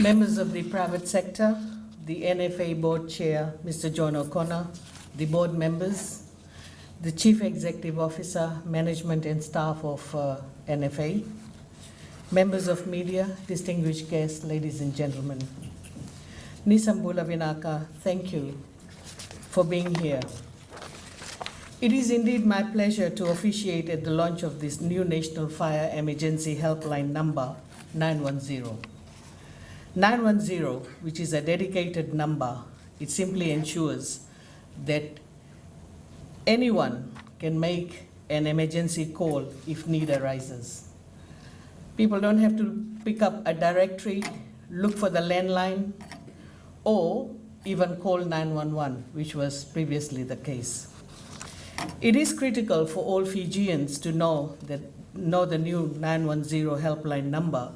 members of the private sector, the NFA Board Chair, Mr. John O'Connor, the board members, the Chief Executive Officer, management and staff of NFA, members of media, distinguished guests, ladies and gentlemen. Nisambula Vinaka, thank you for being here. It is indeed my pleasure to officiate at the launch of this new National Fire Emergency Helpline number 910. 910, which is a dedicated number, it simply ensures that anyone can make an emergency call if need arises. People don't have to pick up a directory, look for the landline, or even call 911, which was previously the case. It is critical for all Fijians to know the new 910 helpline number,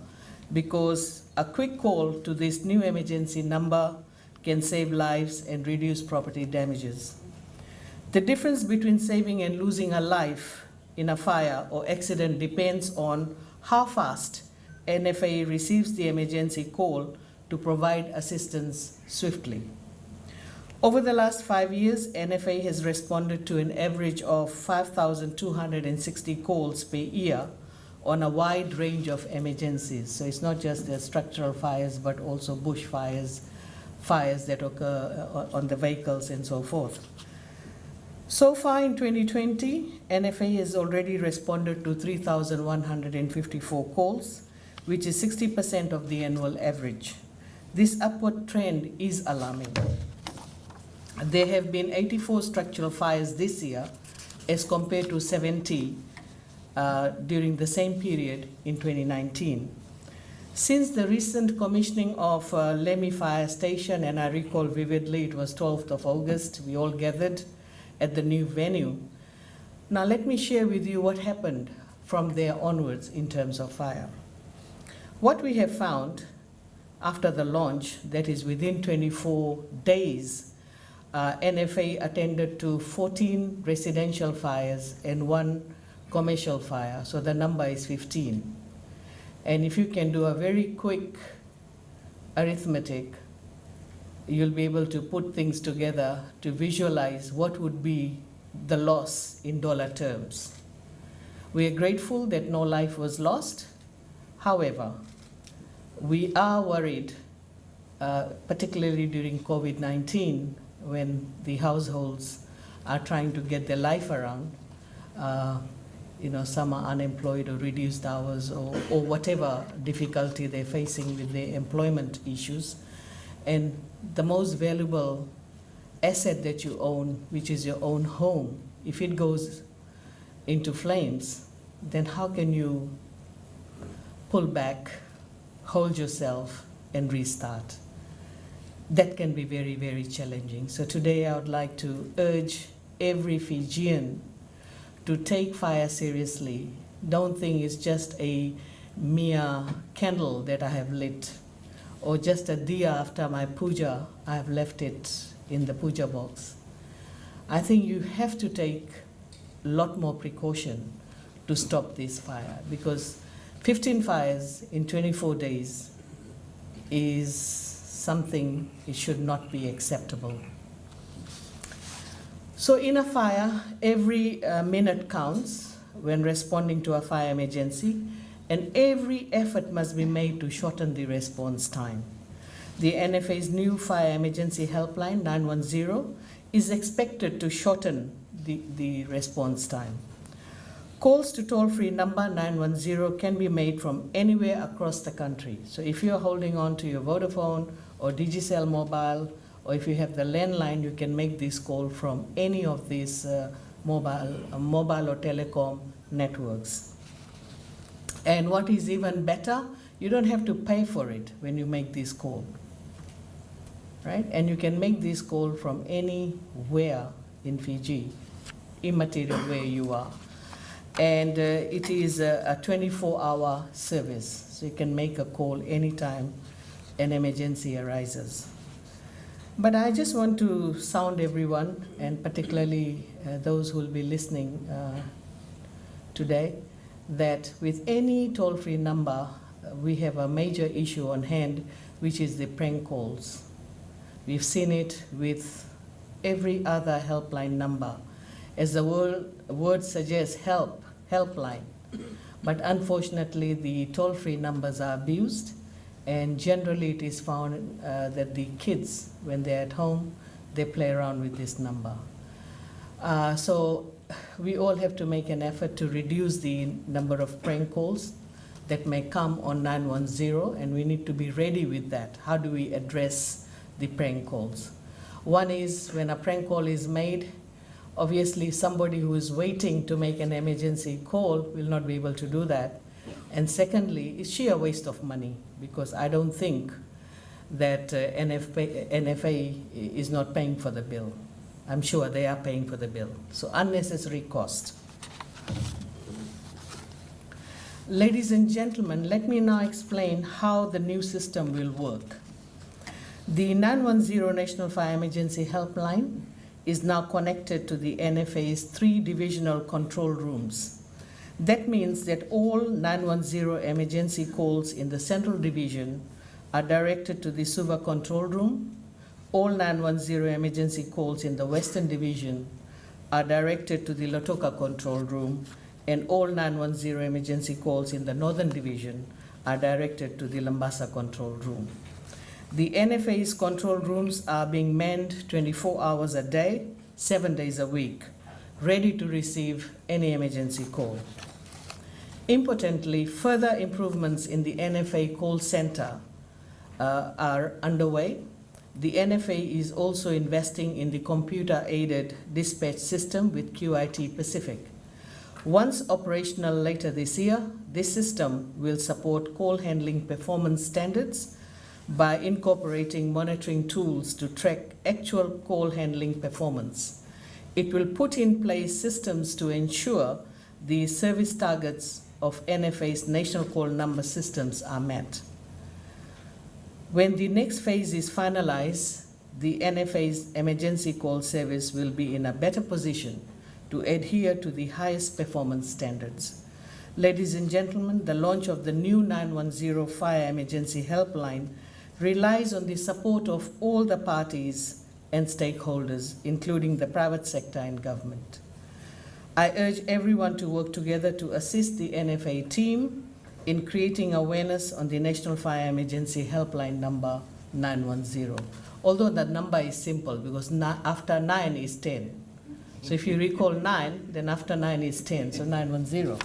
because a quick call to this new emergency number can save lives and reduce property damages. The difference between saving and losing a life in a fire or accident depends on how fast NFA receives the emergency call to provide assistance swiftly. Over the last 5 years, NFA has responded to an average of 5,260 calls per year on a wide range of emergencies. So it's not just the structural fires, but also bush fires, fires that occur on the vehicles and so forth. So far in 2020, NFA has already responded to 3,154 calls, which is 60% of the annual average. This upward trend is alarming. There have been 84 structural fires this year as compared to 70 during the same period in 2019. Since the recent commissioning of Lemi Fire Station, and I recall vividly it was 12th of August, we all gathered at the new venue. Now let me share with you what happened from there onwards in terms of fire. What we have found after the launch, that is within 24 days, NFA attended to 14 residential fires and 1 commercial fire, so the number is 15. And if you can do a very quick arithmetic, you'll be able to put things together to visualize what would be the loss in dollar terms. We are grateful that no life was lost. However, we are worried, particularly during COVID-19, when the households are trying to get their life around. Some are unemployed or reduced hours or whatever difficulty they're facing with their employment issues. And the most valuable asset that you own, which is your own home, if it goes into flames, then how can you pull back, hold yourself, and restart? That can be very, very challenging. So today I would like to urge every Fijian to take fire seriously. Don't think it's just a mere candle that I have lit, or just a diya after my puja, I have left it in the puja box. I think you have to take a lot more precaution to stop this fire, because 15 fires in 24 days is something, it should not be acceptable. So in a fire, every minute counts when responding to a fire emergency, and every effort must be made to shorten the response time. The NFA's new fire emergency helpline, 910, is expected to shorten the response time. Calls to toll-free number 910 can be made from anywhere across the country. So if you're holding on to your Vodafone or Digicel mobile, or if you have the landline, you can make this call from any of these mobile or telecom networks. And what is even better, you don't have to pay for it when you make this call, right? And you can make this call from anywhere in Fiji, immaterial where you are. And it is a 24-hour service, so you can make a call anytime an emergency arises. But I just want to sound everyone, and particularly those who will be listening today, that with any toll-free number, we have a major issue on hand, which is the prank calls. We've seen it with every other helpline number. As the word suggests, helpline. But unfortunately, the toll-free numbers are abused, and generally it is found that the kids, when they're at home, they play around with this number. So we all have to make an effort to reduce the number of prank calls that may come on 910, and we need to be ready with that. How do we address the prank calls? One is when a prank call is made, obviously somebody who is waiting to make an emergency call will not be able to do that. And secondly, it's sheer waste of money, because I don't think that NFA is not paying for the bill. I'm sure they are paying for the bill. So unnecessary cost. Ladies and gentlemen, let me now explain how the new system will work. The 910 National Fire Emergency Helpline is now connected to the NFA's 3 divisional control rooms. That means that all 910 emergency calls in the Central Division are directed to the Suva control room. All 910 emergency calls in the Western Division are directed to the Lautoka control room, and all 910 emergency calls in the Northern Division are directed to the Lambasa control room. The NFA's control rooms are being manned 24 hours a day, 7 days a week, ready to receive any emergency call. Importantly, further improvements in the NFA call center are underway. The NFA is also investing in the computer-aided dispatch system with QIT Pacific. Once operational later this year, this system will support call handling performance standards by incorporating monitoring tools to track actual call handling performance. It will put in place systems to ensure the service targets of NFA's national call number systems are met. When the next phase is finalized, the NFA's emergency call service will be in a better position to adhere to the highest performance standards. Ladies and gentlemen, the launch of the new 910 Fire Emergency Helpline relies on the support of all the parties and stakeholders, including the private sector and government. I urge everyone to work together to assist the NFA team in creating awareness on the National Fire Emergency Helpline number 910. Although that number is simple, because after 9 is 10. So if you recall 9, then after 9 is 10, so 910.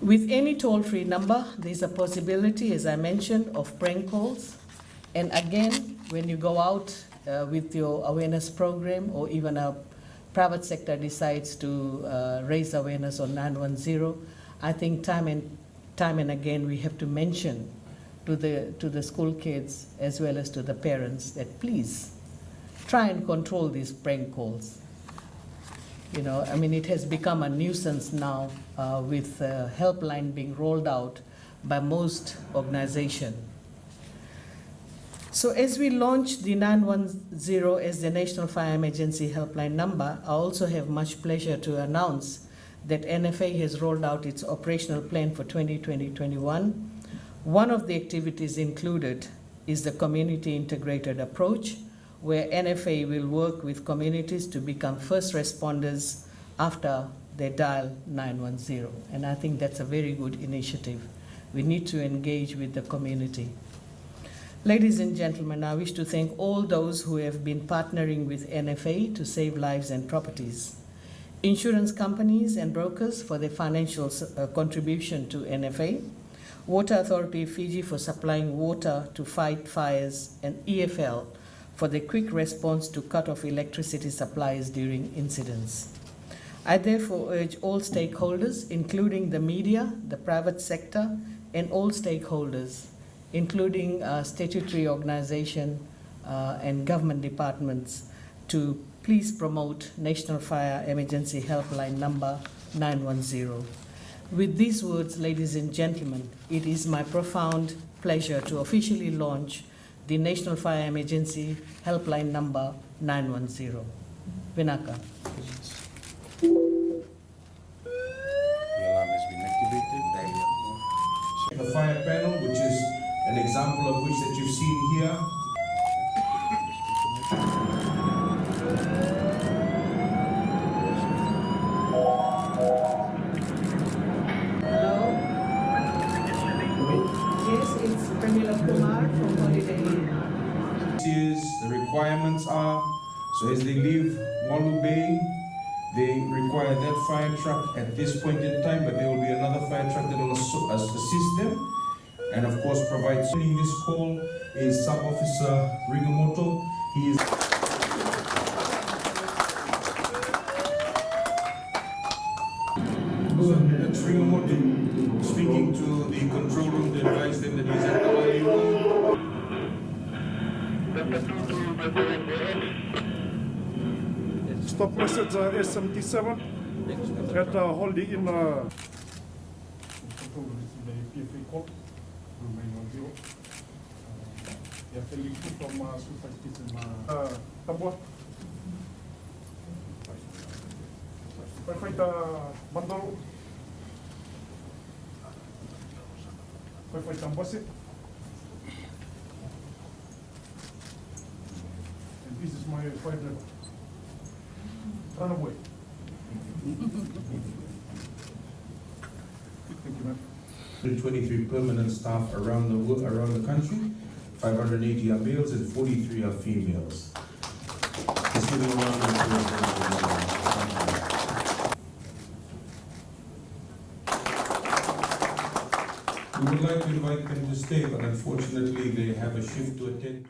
With any toll-free number, there's a possibility, as I mentioned, of prank calls. And again, when you go out with your awareness program, or even a private sector decides to raise awareness on 910, I think time and again we have to mention to the school kids as well as to the parents that please try and control these prank calls. You know, I mean, it has become a nuisance now with Helpline being rolled out by most organizations. So as we launch the 910 as the National Fire Emergency Helpline number, I also have much pleasure to announce that NFA has rolled out its operational plan for 2020-21. One of the activities included is the community integrated approach, where NFA will work with communities to become first responders after they dial 910. And I think that's a very good initiative. We need to engage with the community. Ladies and gentlemen, I wish to thank all those who have been partnering with NFA to save lives and properties. Insurance companies and brokers for their financial contribution to NFA, Water Authority of Fiji for supplying water to fight fires, and EFL for the quick response to cut off electricity supplies during incidents. I therefore urge all stakeholders, including the media, the private sector, and all stakeholders, including statutory organization and government departments, to please promote National Fire Emergency Helpline number 910. With these words, ladies and gentlemen, it is my profound pleasure to officially launch the National Fire Emergency Helpline number 910. Vinaka. The alarm has been activated. The fire panel, which is An example of which that you've seen here. Hello? Yes, it's Premila Kumar from Holiday Inn. The requirements are, so as they leave Walu Bay, they require that fire truck at this point in time, but there will be another fire truck that will assist them, and of course provide. Sending this call is Sub Officer Rigamoto. He is. That's Rigamoto speaking to the control room to advise them that he's at the early room. Stop message S77 at Holiday Inn. PFA call, remain on zero. Yeah, Felix from Suva Station. Tambua. Fight Bandoro. Fight Tambasi. And this is my fight level. Run away. Thank you, man. 123 permanent staff around the country, 580 are males and 43 are females. Just giving a round of applause. We would like to invite them to stay, but unfortunately they have a shift to attend.